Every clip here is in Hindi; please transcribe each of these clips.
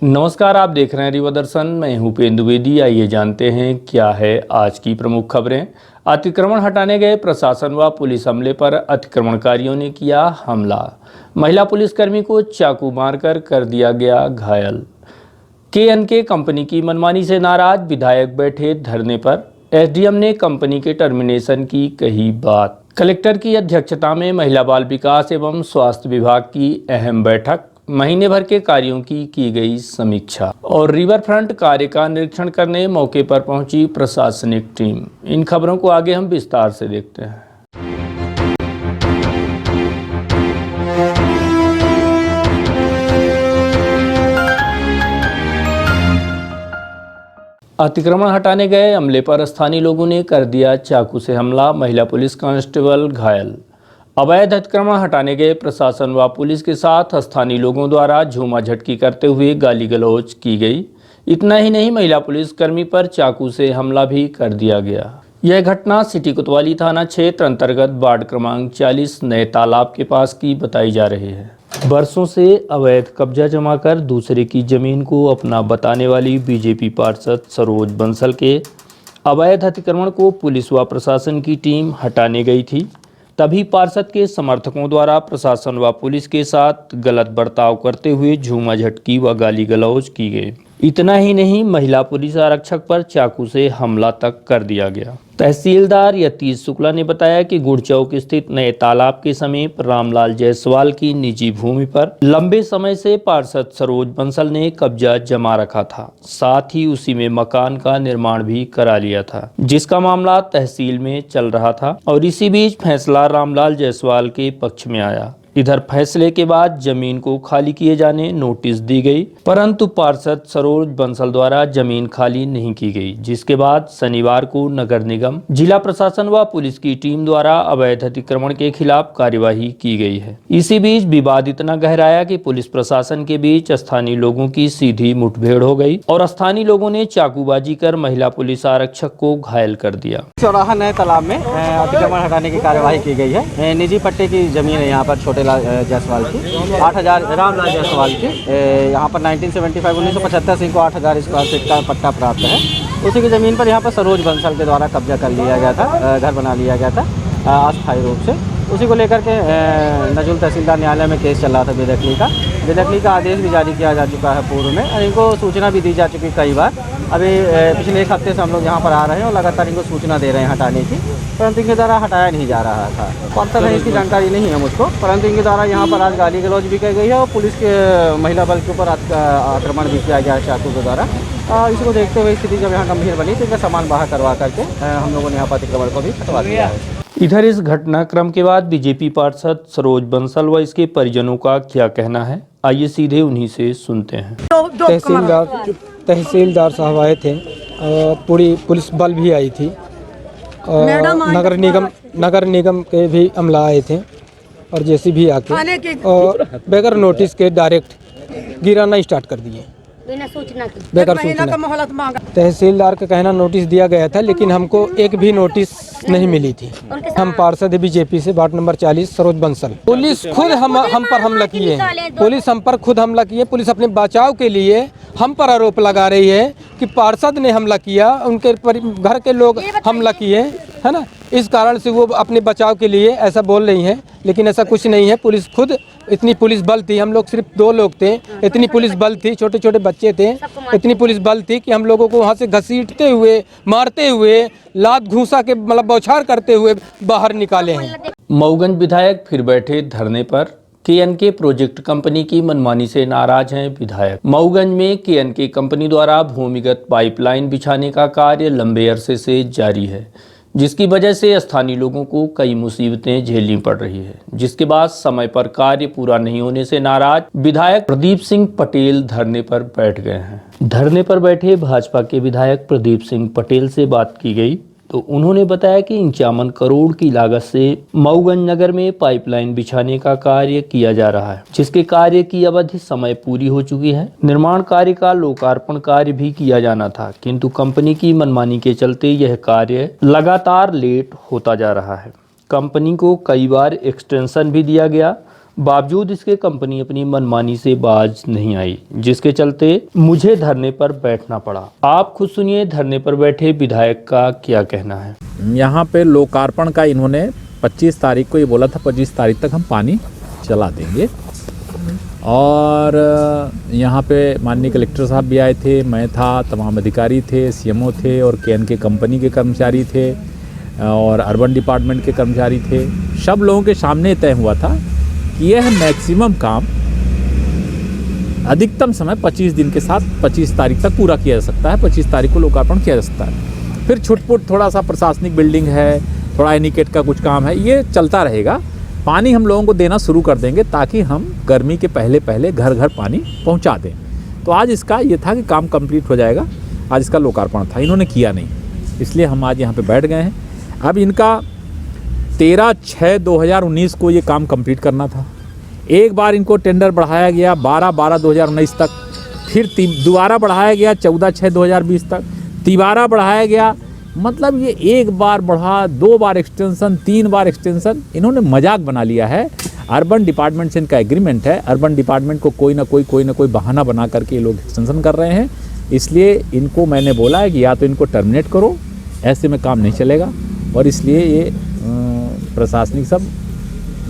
नमस्कार, आप देख रहे हैं रिवा दर्शन। मैं हूं उपेंद्र द्विवेदी। आइए जानते हैं क्या है आज की प्रमुख खबरें। अतिक्रमण हटाने गए प्रशासन व पुलिस हमले पर अतिक्रमणकारियों ने किया हमला। महिला पुलिसकर्मी को चाकू मारकर कर दिया गया घायल। के कंपनी की मनमानी से नाराज विधायक बैठे धरने पर। एसडीएम ने कंपनी के टर्मिनेशन की कही बात। कलेक्टर की अध्यक्षता में महिला बाल विकास एवं स्वास्थ्य विभाग की अहम बैठक। महीने भर के कार्यों की गई समीक्षा। और रिवर फ्रंट कार्य का निरीक्षण करने मौके पर पहुंची प्रशासनिक टीम। इन खबरों को आगे हम विस्तार से देखते हैं। अतिक्रमण हटाने गए हमले पर स्थानीय लोगों ने कर दिया चाकू से हमला। महिला पुलिस कांस्टेबल घायल। अवैध अतिक्रमण हटाने गए प्रशासन व पुलिस के साथ स्थानीय लोगों द्वारा झूमाझटकी करते हुए गाली गलौज की गई। इतना ही नहीं, महिला पुलिसकर्मी पर चाकू से हमला भी कर दिया गया। यह घटना सिटी कोतवाली थाना क्षेत्र अंतर्गत वार्ड क्रमांक 40 नए तालाब के पास की बताई जा रही है। बरसों से अवैध कब्जा जमा कर दूसरे की जमीन को अपना बताने वाली बीजेपी पार्षद सरोज बंसल के अवैध अतिक्रमण को पुलिस व प्रशासन की टीम हटाने गई थी। तभी पार्षद के समर्थकों द्वारा प्रशासन व पुलिस के साथ गलत बर्ताव करते हुए झूमाझटकी व गाली गलौज की गई। इतना ही नहीं, महिला पुलिस आरक्षक पर चाकू से हमला तक कर दिया गया। तहसीलदार यतीश शुक्ला ने बताया कि गुड़चौक स्थित नए तालाब के समीप रामलाल जायसवाल की निजी भूमि पर लंबे समय से पार्षद सरोज बंसल ने कब्जा जमा रखा था। साथ ही उसी में मकान का निर्माण भी करा लिया था, जिसका मामला तहसील में चल रहा था। और इसी बीच फैसला रामलाल जायसवाल के पक्ष में आया। इधर फैसले के बाद जमीन को खाली किए जाने नोटिस दी गई, परंतु पार्षद सरोज बंसल द्वारा जमीन खाली नहीं की गई। जिसके बाद शनिवार को नगर निगम, जिला प्रशासन व पुलिस की टीम द्वारा अवैध अतिक्रमण के खिलाफ कार्यवाही की गई है। इसी बीच विवाद इतना गहराया कि पुलिस प्रशासन के बीच स्थानीय लोगों की सीधी मुठभेड़ हो गई और स्थानीय लोगों ने चाकूबाजी कर महिला पुलिस आरक्षक को घायल कर दिया। चौराहा नए तालाब में अतिक्रमण हटाने की कार्यवाही की गई है। निजी पट्टे की जमीन है यहाँ पर छोटे जायसवाल की 8000 रामलाल जायसवाल की। यहाँ पर 1975 से इनको 8000 स्क्वायर फीट का पट्टा प्राप्त है। उसी की ज़मीन पर यहाँ पर सरोज बंसल के द्वारा कब्जा कर लिया गया था, घर बना लिया गया था अस्थायी रूप से। उसी को लेकर के नजुल तहसीलदार न्यायालय में केस चल रहा था बेदखली का आदेश भी जारी किया जा चुका है पूर्व में। इनको सूचना भी दी जा चुकी कई बार। अभी पिछले एक हफ्ते से हम लोग यहाँ पर आ रहे हैं और लगातार इनको सूचना दे रहे हैं हटाने की, परंतु इनके द्वारा हटाया नहीं जा रहा था। कौन सा है इसकी जानकारी नहीं है मुझको, परंतु इनके द्वारा यहाँ पर आज गाली गलौज भी की गई है और पुलिस के महिला बल के ऊपर आक्रमण भी किया गया है चाकू के द्वारा। इसको देखते हुए स्थिति जब यहाँ गंभीर बनी तो इनका सामान बाहर करवा करके हम लोगों ने यहाँ पर अतिक्रमण को भी हटवा दिया है। इधर इस घटनाक्रम के बाद बीजेपी पार्षद सरोज बंसल व इसके परिजनों का क्या कहना है, आइए सीधे उन्हीं से सुनते हैं। तहसीलदार साहब आए थे, पूरी पुलिस बल भी आई थी, नगर निगम के भी अमला आए थे और जैसे भी आके और बगैर नोटिस के डायरेक्ट गिराना स्टार्ट कर दिए बगैर सूचना। तहसीलदार का कहना नोटिस दिया गया था, लेकिन हमको एक भी नोटिस नहीं मिली थी। हम पार्षद बीजेपी से ward number 40 Saroj Bansal. Police खुद हम पर हमला किए हैं। पुलिस हम पर खुद हमला किए। पुलिस अपने बचाव के लिए हम पर आरोप लगा रही है कि पार्षद ने हमला किया, उनके घर के लोग हमला किए, है ना। इस कारण से वो अपने बचाव के लिए ऐसा बोल रही हैं, लेकिन ऐसा कुछ नहीं है। पुलिस खुद, इतनी पुलिस बल थी, हम लोग सिर्फ 2 लोग थे, इतनी पुलिस बल थी, छोटे छोटे बच्चे थे, इतनी पुलिस बल थी कि हम लोगों को वहाँ से घसीटते हुए, मारते हुए, लात घूंसा के मतलब बौछार करते हुए बाहर निकाले हैं। मऊगंज विधायक फिर बैठे धरने पर। के प्रोजेक्ट कंपनी की मनमानी से नाराज हैं विधायक। मऊगंज में के कंपनी द्वारा भूमिगत पाइपलाइन बिछाने का कार्य लंबे अरसे से जारी है, जिसकी वजह से स्थानीय लोगों को कई मुसीबतें झेलनी पड़ रही है। जिसके बाद समय पर कार्य पूरा नहीं होने से नाराज विधायक प्रदीप सिंह पटेल धरने पर बैठ गए हैं। धरने पर बैठे भाजपा के विधायक प्रदीप सिंह पटेल से बात की गई तो उन्होंने बताया कि 51 करोड़ की लागत से मऊगंज नगर में पाइपलाइन बिछाने का कार्य किया जा रहा है, जिसके कार्य की अवधि समय पूरी हो चुकी है। निर्माण कार्य का लोकार्पण कार्य भी किया जाना था, किंतु कंपनी की मनमानी के चलते यह कार्य लगातार लेट होता जा रहा है। कंपनी को कई बार एक्सटेंशन भी दिया गया बावजूद इसके कंपनी अपनी मनमानी से बाज नहीं आई, जिसके चलते मुझे धरने पर बैठना पड़ा। आप खुद सुनिए धरने पर बैठे विधायक का क्या कहना है। यहाँ पे लोकार्पण का इन्होंने 25 तारीख को ये बोला था 25 तारीख तक हम पानी चला देंगे, और यहाँ पे माननीय कलेक्टर साहब भी आए थे, मैं था, तमाम अधिकारी थे, सीएमओ थे और के कंपनी के कर्मचारी थे और अर्बन डिपार्टमेंट के कर्मचारी थे। सब लोगों के सामने तय हुआ था कि यह मैक्सिमम काम अधिकतम समय 25 दिन के साथ 25 तारीख तक पूरा किया जा सकता है। 25 तारीख को लोकार्पण किया जा सकता है। फिर छुटपुट थोड़ा सा प्रशासनिक बिल्डिंग है, थोड़ा एनिकेट का कुछ काम है, ये चलता रहेगा। पानी हम लोगों को देना शुरू कर देंगे ताकि हम गर्मी के पहले पहले घर घर पानी पहुंचा दें। तो आज इसका ये था कि काम कंप्लीट हो जाएगा, आज इसका लोकार्पण था, इन्होंने किया नहीं, इसलिए हम आज यहाँ पे बैठ गए हैं। अब इनका 13/6/2019 को ये काम कंप्लीट करना था। एक बार इनको टेंडर बढ़ाया गया 12/12/2019 तक, फिर दोबारा बढ़ाया गया 14/6/2020 तक, तिबारा बढ़ाया गया। मतलब ये एक बार बढ़ा, 2 बार एक्सटेंशन, 3 बार एक्सटेंशन, इन्होंने मजाक बना लिया है। अर्बन डिपार्टमेंट से इनका एग्रीमेंट है, अर्बन डिपार्टमेंट को कोई ना कोई बहाना बना करके ये लोग एक्सटेंशन कर रहे हैं। इसलिए इनको मैंने बोला है कि या तो इनको टर्मिनेट करो, ऐसे में काम नहीं चलेगा, और इसलिए ये प्रशासनिक सब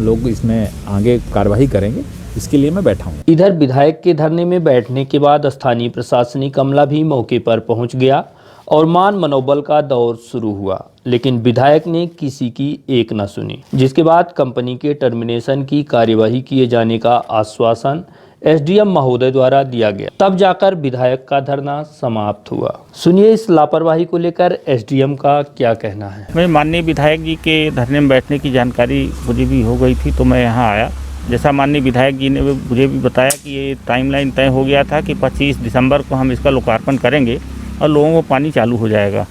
लोग इसमें आगे कार्रवाई करेंगे, इसके लिए मैं बैठा हूँ। इधर विधायक के धरने में बैठने के बाद स्थानीय प्रशासनिक अमला भी मौके पर पहुंच गया और मान मनोबल का दौर शुरू हुआ, लेकिन विधायक ने किसी की एक न सुनी, जिसके बाद कंपनी के टर्मिनेशन की कार्यवाही किए जाने का आश्वासन एसडीएम महोदय द्वारा दिया गया। तब जाकर विधायक का धरना समाप्त हुआ। सुनिए इस लापरवाही को लेकर एसडीएम का क्या कहना है। मैं माननीय विधायक जी के धरने में बैठने की जानकारी मुझे भी हो गई थी, तो मैं यहाँ आया। जैसा माननीय विधायक जी ने मुझे भी बताया कि ये टाइमलाइन तय हो गया था कि 25 दिसंबर को हम इसका लोकार्पण करेंगे और लोगों को पानी चालू हो जाएगा,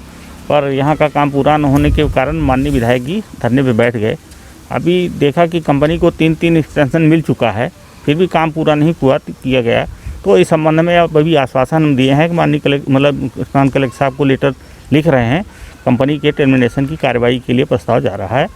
पर यहाँ का काम पूरा न होने के कारण माननीय विधायक जी धरने पे बैठ गए। अभी देखा कि कंपनी को 3 एक्सटेंशन मिल चुका है, फिर भी काम पूरा नहीं किया गया। तो इस संबंध में अब अभी आश्वासन हम दिए हैं कि माननीय कलेक्टर साहब को लेटर लिख रहे हैं, कंपनी के टर्मिनेशन की कार्रवाई के लिए प्रस्ताव जा रहा है।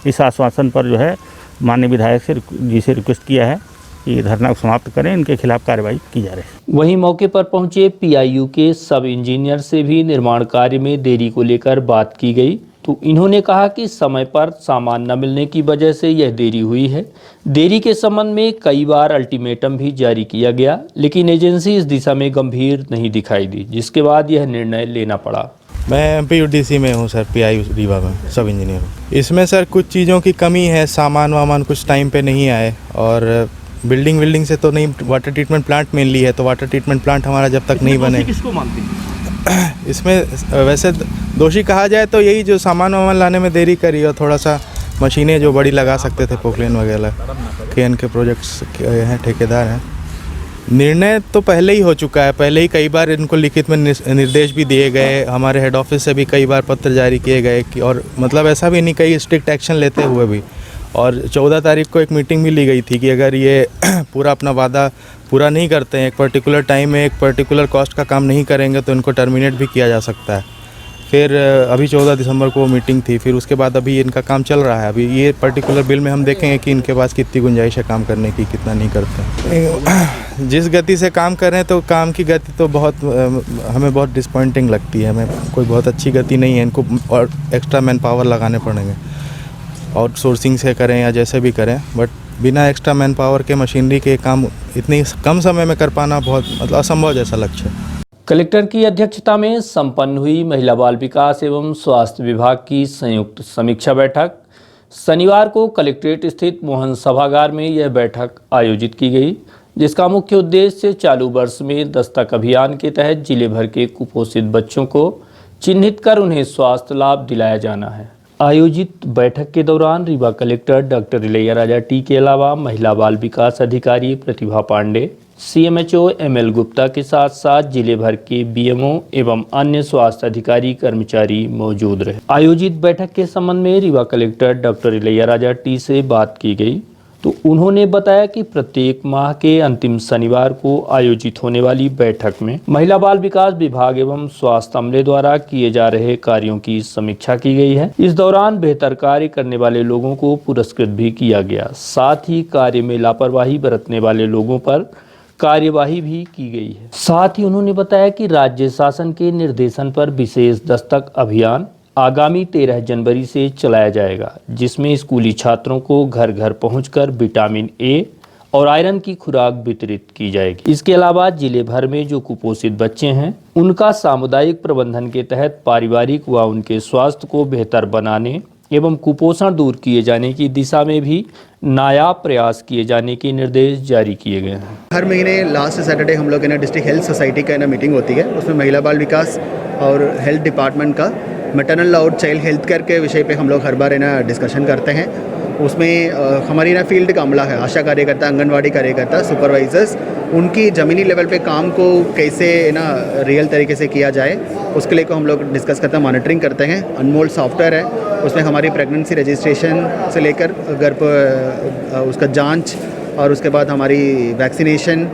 इस आश्वासन पर जो है माननीय विधायक जी से रिक्वेस्ट किया है कि धरना समाप्त करें, इनके खिलाफ कार्रवाई की जा रही है। वहीं मौके पर पहुंचे पीआईयू के सब इंजीनियर से भी निर्माण कार्य में देरी को लेकर बात की गई, तो इन्होंने कहा कि समय पर सामान न मिलने की वजह से यह देरी हुई है। देरी के संबंध में कई बार अल्टीमेटम भी जारी किया गया, लेकिन एजेंसी इस दिशा में गंभीर नहीं दिखाई दी, जिसके बाद यह निर्णय लेना पड़ा। मैं MPUDC में हूँ सर, PIU रीवा में सब इंजीनियर हूँ। इसमें सर कुछ चीज़ों की कमी है, सामान वामान कुछ टाइम पे नहीं आए, और बिल्डिंग से तो नहीं, वाटर ट्रीटमेंट प्लांट मेनली है, तो वाटर ट्रीटमेंट प्लांट हमारा जब तक नहीं बने। किसको मानते हैं इसमें वैसे दोषी कहा जाए तो यही जो सामान वामान लाने में देरी करी, और थोड़ा सा मशीनें जो बड़ी लगा सकते थे, पोकलेन वगैरह, KN के प्रोजेक्ट्स हैं, ठेकेदार हैं। निर्णय तो पहले ही हो चुका है, पहले ही कई बार इनको लिखित में निर्देश भी दिए गए, हमारे हेड ऑफिस से भी कई बार पत्र जारी किए गए कि, और मतलब ऐसा भी नहीं कई स्ट्रिक्ट एक्शन लेते हुए भी। और 14 तारीख को एक मीटिंग भी ली गई थी कि अगर ये पूरा अपना वादा पूरा नहीं करते हैं, एक पर्टिकुलर टाइम में एक पर्टिकुलर कॉस्ट का काम नहीं करेंगे, तो इनको टर्मिनेट भी किया जा सकता है। फिर अभी 14 दिसंबर को वो मीटिंग थी, फिर उसके बाद अभी इनका काम चल रहा है। अभी ये पर्टिकुलर बिल में हम देखेंगे कि इनके पास कितनी गुंजाइश है काम करने की, कितना नहीं करते। जिस गति से काम कर रहे हैं, तो काम की गति तो बहुत हमें बहुत डिसपॉइंटिंग लगती है, हमें कोई बहुत अच्छी गति नहीं है। इनको और एक्स्ट्रा मैन पावर लगाने पड़ेंगे, आउटसोर्सिंग से करें या जैसे भी करें, बट बिना एक्स्ट्रा मैन पावर के मशीनरी के काम इतनी कम समय में कर पाना बहुत मतलब असंभव जैसा लक्ष्य है। कलेक्टर की अध्यक्षता में संपन्न हुई महिला बाल विकास एवं स्वास्थ्य विभाग की संयुक्त समीक्षा बैठक। शनिवार को कलेक्ट्रेट स्थित मोहन सभागार में यह बैठक आयोजित की गई, जिसका मुख्य उद्देश्य चालू वर्ष में दस्तक अभियान के तहत जिले भर के कुपोषित बच्चों को चिन्हित कर उन्हें स्वास्थ्य लाभ दिलाया जाना है। आयोजित बैठक के दौरान Rewa collector doctor Ilaiyaraaja T के अलावा महिला बाल विकास अधिकारी प्रतिभा पांडे, CMHO ML गुप्ता के साथ साथ जिले भर के BMO एवं अन्य स्वास्थ्य अधिकारी कर्मचारी मौजूद रहे। आयोजित बैठक के संबंध में Rewa collector doctor Ilaiyaraaja T से बात की गई। तो उन्होंने बताया कि प्रत्येक माह के अंतिम शनिवार को आयोजित होने वाली बैठक में महिला बाल विकास विभाग एवं स्वास्थ्य अमले द्वारा किए जा रहे कार्यों की समीक्षा की गई है। इस दौरान बेहतर कार्य करने वाले लोगों को पुरस्कृत भी किया गया। साथ ही कार्य में लापरवाही बरतने वाले लोगों पर कार्यवाही भी की गई है। साथ ही उन्होंने बताया कि राज्य शासन के निर्देशन पर विशेष दस्तक अभियान आगामी 13 जनवरी से चलाया जाएगा, जिसमें स्कूली छात्रों को घर घर पहुंचकर विटामिन ए और आयरन की खुराक वितरित की जाएगी। इसके अलावा जिले भर में जो कुपोषित बच्चे हैं उनका सामुदायिक प्रबंधन के तहत पारिवारिक व उनके स्वास्थ्य को बेहतर बनाने एवं कुपोषण दूर किए जाने की दिशा में भी नायाब प्रयास किए जाने के निर्देश जारी किए गए हैं। हर महीने लास्ट सैटरडे हम लोग डिस्ट्रिक्ट हेल्थ सोसाइटी का मीटिंग होती है। उसमें महिला बाल विकास और हेल्थ डिपार्टमेंट का मैटरनल और चाइल्ड हेल्थ केयर के विषय पे हम लोग हर बार डिस्कशन करते हैं। उसमें हमारी फील्ड का अमला है, आशा कार्यकर्ता, आंगनवाड़ी कार्यकर्ता, सुपरवाइजर्स, उनकी ज़मीनी लेवल पे काम को कैसे रियल तरीके से किया जाए उसके लिए को हम लोग डिस्कस करते हैं, मॉनिटरिंग करते हैं। अनमोल सॉफ्टवेयर है, उसमें हमारी प्रेगनेंसी रजिस्ट्रेशन से लेकर गर्भ उसका जांच और उसके बाद हमारी वैक्सीनेशन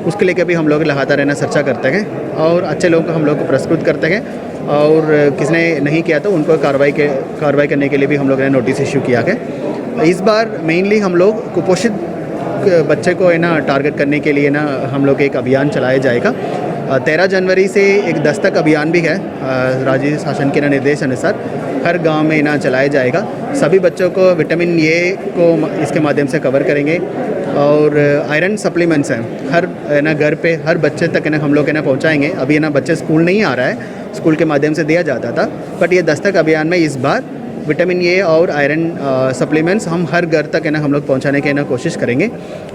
उसके लेकर भी हम लोग लगातार चर्चा करते हैं और अच्छे लोगों को हम लोग को पुरस्कृत करते हैं और किसने नहीं किया तो उनको कार्रवाई करने के लिए भी हम लोग ने नोटिस इशू किया है। इस बार मेनली हम लोग कुपोषित बच्चे को टारगेट करने के लिए हम लोग एक अभियान चलाया जाएगा। 13 जनवरी से एक दस्तक अभियान भी है, राज्य शासन के निर्देश अनुसार हर गांव में चलाया जाएगा। सभी बच्चों को विटामिन ए को इसके माध्यम से कवर करेंगे और आयरन सप्लीमेंट्स हैं हर घर पे हर बच्चे तक हम लोग पहुंचाएंगे। अभी बच्चे स्कूल नहीं आ रहा है, स्कूल के माध्यम से दिया जाता था, बट ये दस्तक अभियान में इस बार विटामिन ए और आयरन सप्लीमेंट्स हम हर घर तक हम लोग पहुंचाने की कोशिश करेंगे।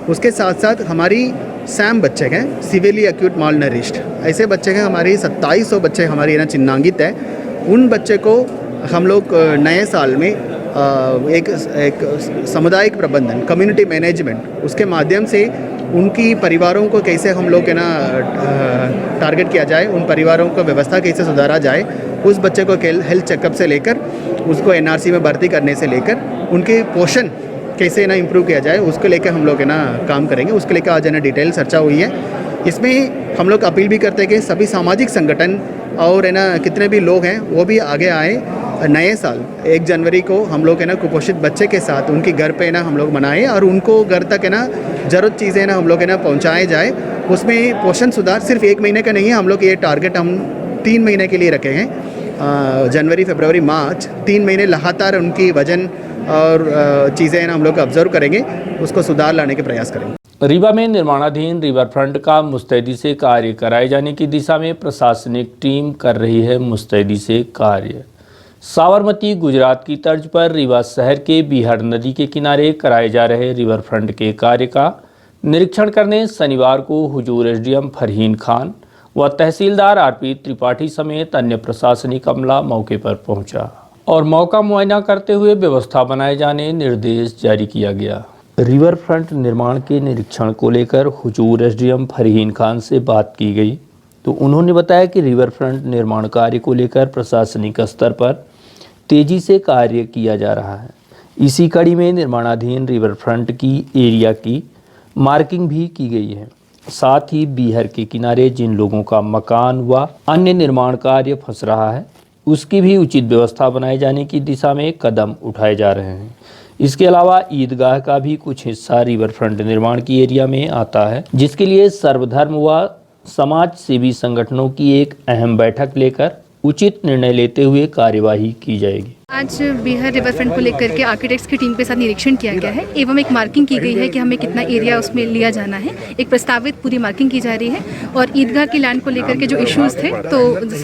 उसके साथ साथ हमारी सैम बच्चे हैं, सिवियरली एक्यूट माल नरिश्ड, ऐसे बच्चे हैं हमारी 2700 बच्चे हमारी चिन्हांकित है। उन बच्चे को हम लोग नए साल में एक सामुदायिक प्रबंधन, कम्युनिटी मैनेजमेंट, उसके माध्यम से उनकी परिवारों को कैसे हम लोग टारगेट किया जाए, उन परिवारों को व्यवस्था कैसे सुधारा जाए, उस बच्चे को हेल्थ चेकअप से लेकर उसको एनआरसी में भर्ती करने से लेकर उनके पोषण कैसे इम्प्रूव किया जाए उसको लेकर हम लोग काम करेंगे। उसके लेकर आज डिटेल चर्चा हुई है। इसमें हम लोग अपील भी करते हैं कि सभी सामाजिक संगठन और कितने भी लोग हैं वो भी आगे आए। नए साल 1 जनवरी को हम लोग कुपोषित बच्चे के साथ उनके घर पे हम लोग मनाएं और उनको घर तक ज़रूरत चीज़ें हम लोग पहुँचाए जाए। उसमें पोषण सुधार सिर्फ 1 महीने का नहीं है, हम लोग ये टारगेट हम 3 महीने के लिए रखे हैं। जनवरी, फरवरी, मार्च 3 महीने लगातार उनकी वजन और चीज़ें हम लोग ऑब्जर्व करेंगे, उसको सुधार लाने के प्रयास करेंगे। रीवा में निर्माणाधीन रिवर फ्रंट का मुस्तैदी से कार्य कराए जाने की दिशा में प्रशासनिक टीम कर रही है मुस्तैदी से कार्य। साबरमती गुजरात की तर्ज पर रीवा शहर के बिहार नदी के किनारे कराए जा रहे रिवर फ्रंट के कार्य का निरीक्षण करने शनिवार को हुजूर एसडीएम फरहीन खान व तहसीलदार आरपी त्रिपाठी समेत अन्य प्रशासनिक अमला मौके पर पहुंचा और मौका मुआयना करते हुए व्यवस्था बनाए जाने निर्देश जारी किया गया। रिवर फ्रंट निर्माण के निरीक्षण को लेकर हुजूर एसडीएम फरहीन खान से बात की गई तो उन्होंने बताया कि रिवर फ्रंट निर्माण कार्य को लेकर प्रशासनिक स्तर पर तेजी से कार्य किया जा रहा है। इसी कड़ी में निर्माणाधीन रिवर फ्रंट की एरिया की मार्किंग भी की गई है। साथ ही बिहार के किनारे जिन लोगों का मकान व अन्य निर्माण कार्य फंस रहा है उसकी भी उचित व्यवस्था बनाए जाने की दिशा में कदम उठाए जा रहे हैं। इसके अलावा ईदगाह का भी कुछ हिस्सा रिवर फ्रंट निर्माण की एरिया में आता है, जिसके लिए सर्वधर्म व समाज सेवी संगठनों की एक अहम बैठक लेकर उचित निर्णय लेते हुए कार्यवाही की जाएगी। आज बिहार रिवर फ्रंट को लेकर के आर्किटेक्ट्स की टीम के साथ निरीक्षण किया गया है एवं एक मार्किंग की गई है कि हमें कितना एरिया उसमें लिया जाना है। एक प्रस्तावित पूरी मार्किंग की जा रही है और ईदगाह की लैंड को लेकर के जो इश्यूज थे तो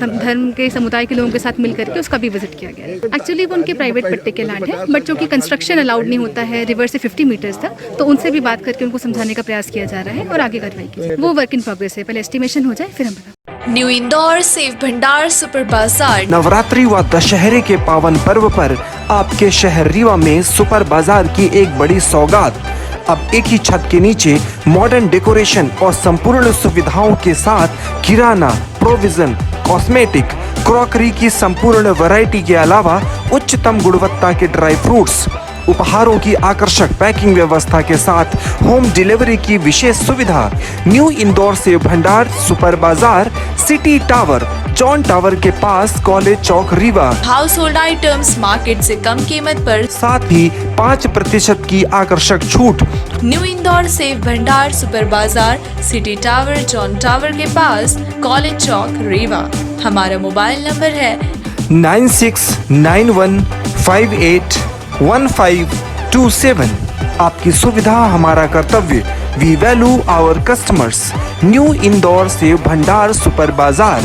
धर्म के समुदाय के लोगों के साथ मिलकर के उसका भी विजिट किया गया है। एक्चुअली वो उनके प्राइवेट पट्टे के लैंड है, बट जो कि कंस्ट्रक्शन अलाउड नहीं होता है रिवर से 50 मीटर्स तक, तो उनसे भी बात करके उनको समझाने का प्रयास किया जा रहा है और आगे कार्रवाई की जाए। वो वर्क इन प्रोग्रेस है, पहले एस्टिमेशन हो जाए फिर हम बता। न्यू इंदौर सेव भंडार सुपर बाजार। नवरात्रि व दशहरे के पावन पर्व पर आपके शहर रीवा में सुपर बाजार की एक बड़ी सौगात। अब एक ही छत के नीचे मॉडर्न डेकोरेशन और संपूर्ण सुविधाओं के साथ किराना, प्रोविजन, कॉस्मेटिक, क्रॉकरी की संपूर्ण वैरायटी के अलावा उच्चतम गुणवत्ता के ड्राई फ्रूट्स, उपहारों की आकर्षक पैकिंग व्यवस्था के साथ होम डिलीवरी की विशेष सुविधा। New Indore Sev Bhandar, super Bazaar, city tower, John tower के पास, college Chowk, Rewa. Household items market से कम कीमत पर, साथ ही 5% की आकर्षक छूट। New Indore Sev Bhandar, super Bazaar, city tower, John tower के पास, कॉलेज चौक, रीवा। हमारा मोबाइल नंबर है 9691581527। आपकी सुविधा हमारा कर्तव्य। We value our customers. New Indore Sev Bhandar, super Bazar.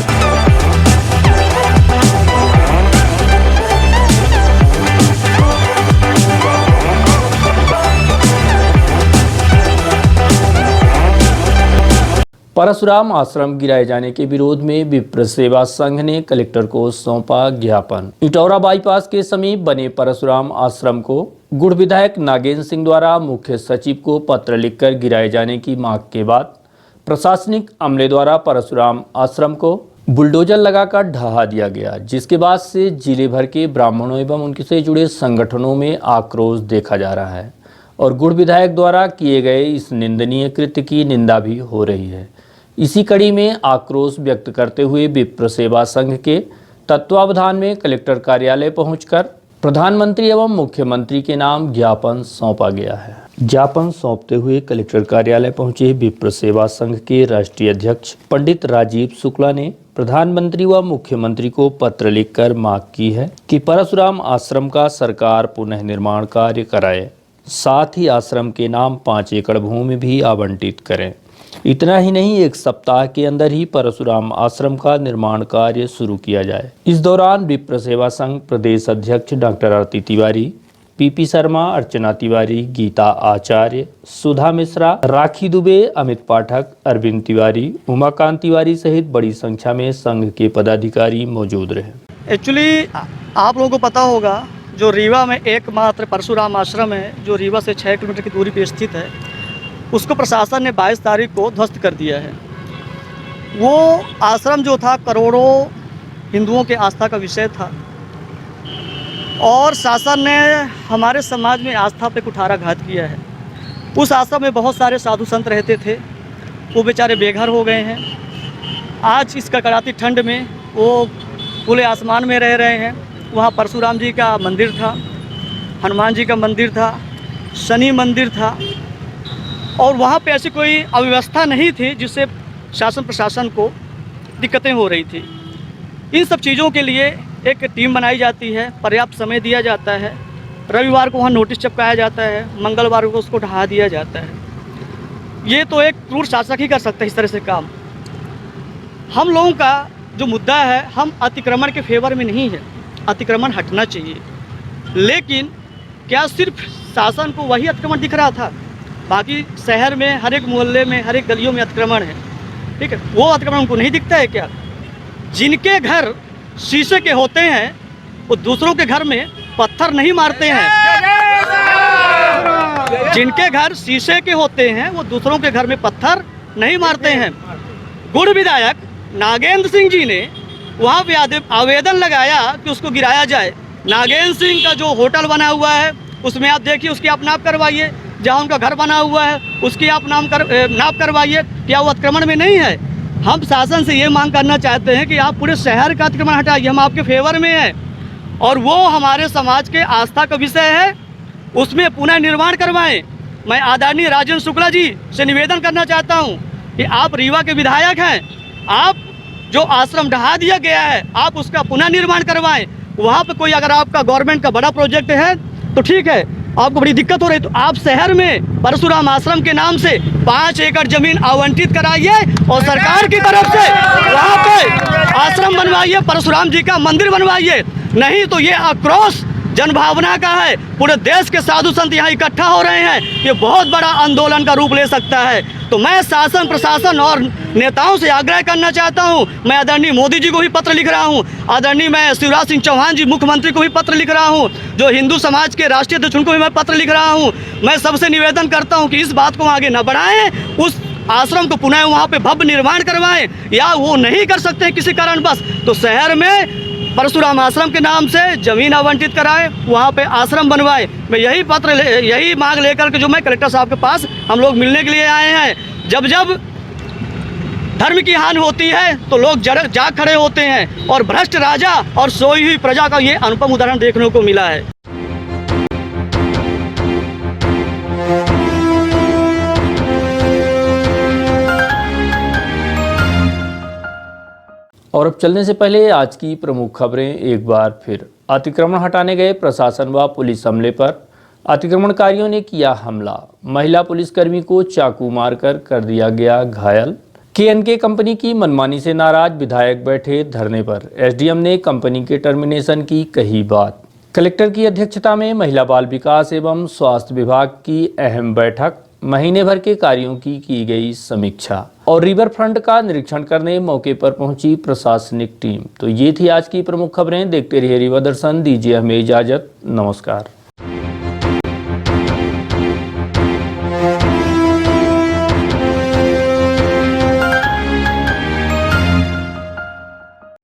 Parshuram आश्रम गिराए जाने के विरोध में विप्र सेवा संघ ने कलेक्टर को सौंपा ज्ञापन। इटौरा बाईपास के समीप बने परशुराम आश्रम को गुड़ विधायक नागेंद्र सिंह द्वारा मुख्य सचिव को पत्र लिखकर गिराए जाने की मांग के बाद प्रशासनिक अमले द्वारा परशुराम आश्रम को बुलडोजर लगाकर ढहा दिया गया, जिसके बाद से जिले भर के ब्राह्मणों एवं उनसे जुड़े संगठनों में आक्रोश देखा जा रहा है और गुड़ विधायक द्वारा किए गए इस निंदनीय कृत्य की निंदा भी हो रही है। इसी कड़ी में आक्रोश व्यक्त करते हुए विप्र सेवा संघ के तत्वावधान में कलेक्टर कार्यालय पहुंचकर प्रधानमंत्री एवं मुख्यमंत्री के नाम ज्ञापन सौंपा गया है। ज्ञापन सौंपते हुए कलेक्टर कार्यालय पहुंचे विप्र सेवा संघ के राष्ट्रीय अध्यक्ष पंडित राजीव शुक्ला ने प्रधानमंत्री व मुख्यमंत्री को पत्र लिखकर मांग की है कि परशुराम आश्रम का सरकार पुनः निर्माण कार्य कराए, साथ ही आश्रम के नाम 5 एकड़ भूमि भी आवंटित करें। इतना ही नहीं, 1 सप्ताह के अंदर ही परशुराम आश्रम का निर्माण कार्य शुरू किया जाए। इस दौरान विप्र सेवा संघ प्रदेश अध्यक्ष डॉक्टर आरती तिवारी, पीपी शर्मा, अर्चना तिवारी, गीता आचार्य, सुधा मिश्रा, राखी दुबे, अमित पाठक, अरविंद तिवारी, उमाकांत तिवारी सहित बड़ी संख्या में संघ के पदाधिकारी मौजूद रहे। एक्चुअली आप लोगों को पता होगा, जो रीवा में एकमात्र परशुराम आश्रम है, जो रीवा से 6 किलोमीटर की दूरी पर स्थित है, उसको प्रशासन ने 22 तारीख को ध्वस्त कर दिया है। वो आश्रम जो था करोड़ों हिंदुओं के आस्था का विषय था और शासन ने हमारे समाज में आस्था पे कुठाराघात किया है। उस आश्रम में बहुत सारे साधु संत रहते थे, वो बेचारे बेघर हो गए हैं। आज इस कड़ाकी ठंड में वो खुले आसमान में रह रहे हैं। वहाँ परशुराम जी का मंदिर था, हनुमान जी का मंदिर था, शनि मंदिर था और वहाँ पे ऐसी कोई अव्यवस्था नहीं थी जिससे शासन प्रशासन को दिक्कतें हो रही थी। इन सब चीज़ों के लिए एक टीम बनाई जाती है, पर्याप्त समय दिया जाता है, रविवार को वहाँ नोटिस चिपकाया जाता है, मंगलवार को उसको ढहा दिया जाता है। ये तो एक क्रूर शासक ही कर सकता है इस तरह से काम। हम लोगों का जो मुद्दा है, हम अतिक्रमण के फेवर में नहीं है, अतिक्रमण हटना चाहिए। लेकिन क्या सिर्फ शासन को वही अतिक्रमण दिख रहा था? बाकी शहर में हर एक मोहल्ले में, हर एक गलियों में अतिक्रमण है, ठीक है। वो अतिक्रमण उनको नहीं दिखता है क्या? जिनके घर शीशे के होते हैं वो दूसरों के घर में पत्थर नहीं मारते हैं। जिनके घर शीशे के होते हैं वो दूसरों के घर में पत्थर नहीं मारते हैं। गुड़ विधायक नागेंद्र सिंह जी ने वहाँ पे आवेदन लगाया कि उसको गिराया जाए। नागेंद्र सिंह का जो होटल बना हुआ है उसमें आप देखिए, उसकी आप नाप करवाइए। जहाँ उनका घर बना हुआ है उसकी आप नाप करवाइए। क्या वो अतिक्रमण में नहीं है? हम शासन से ये मांग करना चाहते हैं कि आप पूरे शहर का अतिक्रमण हटाइए, हम आपके फेवर में हैं और वो हमारे समाज के आस्था का विषय है, उसमें पुनः निर्माण करवाएं। मैं आदरणीय राजेंद्र शुक्ला जी से निवेदन करना चाहता हूँ कि आप रीवा के विधायक हैं, आप जो आश्रम ढहा दिया गया है आप उसका पुनः निर्माण करवाएं। वहाँ पे कोई अगर आपका गवर्नमेंट का बड़ा प्रोजेक्ट है तो ठीक है, आपको बड़ी दिक्कत हो रही तो आप शहर में परशुराम आश्रम के नाम से 5 एकड़ जमीन आवंटित कराइए और सरकार की तरफ से वहाँ पे आश्रम बनवाइए, परशुराम जी का मंदिर बनवाइए। नहीं तो ये आक्रोश जनभावना का है, पूरे देश के साधु संत यहाँ इकट्ठा हो रहे हैं, ये बहुत बड़ा आंदोलन का रूप ले सकता है। तो मैं शासन प्रशासन और नेताओं से आग्रह करना चाहता हूँ, मैं आदरणीय मोदी जी को भी पत्र लिख रहा हूँ, आदरणीय मैं शिवराज सिंह चौहान जी मुख्यमंत्री को भी पत्र लिख रहा हूँ, जो हिंदू समाज के राष्ट्रीय अध्यक्ष उनको भी मैं पत्र लिख रहा हूँ। मैं सबसे निवेदन करता हूँ कि इस बात को आगे न बढ़ाएं, उस आश्रम को पुनः वहाँ पे भव्य निर्माण करवाएं, या वो नहीं कर सकते हैं किसी कारणवश तो शहर में परशुराम आश्रम के नाम से ज़मीन आवंटित कराए, वहाँ पे आश्रम बनवाए। मैं यही मांग लेकर के जो मैं कलेक्टर साहब के पास हम लोग मिलने के लिए आए हैं। जब जब धर्म की हानि होती है तो लोग जाग खड़े होते हैं और भ्रष्ट राजा और सोई हुई प्रजा का ये अनुपम उदाहरण देखने को मिला है। और अब चलने से पहले आज की प्रमुख खबरें एक बार फिर। अतिक्रमण हटाने गए प्रशासन व पुलिस हमले पर अतिक्रमणकारियों ने किया हमला। महिला पुलिसकर्मी को चाकू मारकर कर दिया गया घायल। KNK कंपनी की मनमानी से नाराज विधायक बैठे धरने पर। SDM ने कंपनी के टर्मिनेशन की कही बात। कलेक्टर की अध्यक्षता में महिला बाल विकास एवं स्वास्थ्य विभाग की अहम बैठक। महीने भर के कार्यों की गई समीक्षा और रिवर फ्रंट का निरीक्षण करने मौके पर पहुंची प्रशासनिक टीम। तो ये थी आज की प्रमुख खबरें। देखते रहिए रिवा दर्शन। दीजिए हमें इजाजत। नमस्कार।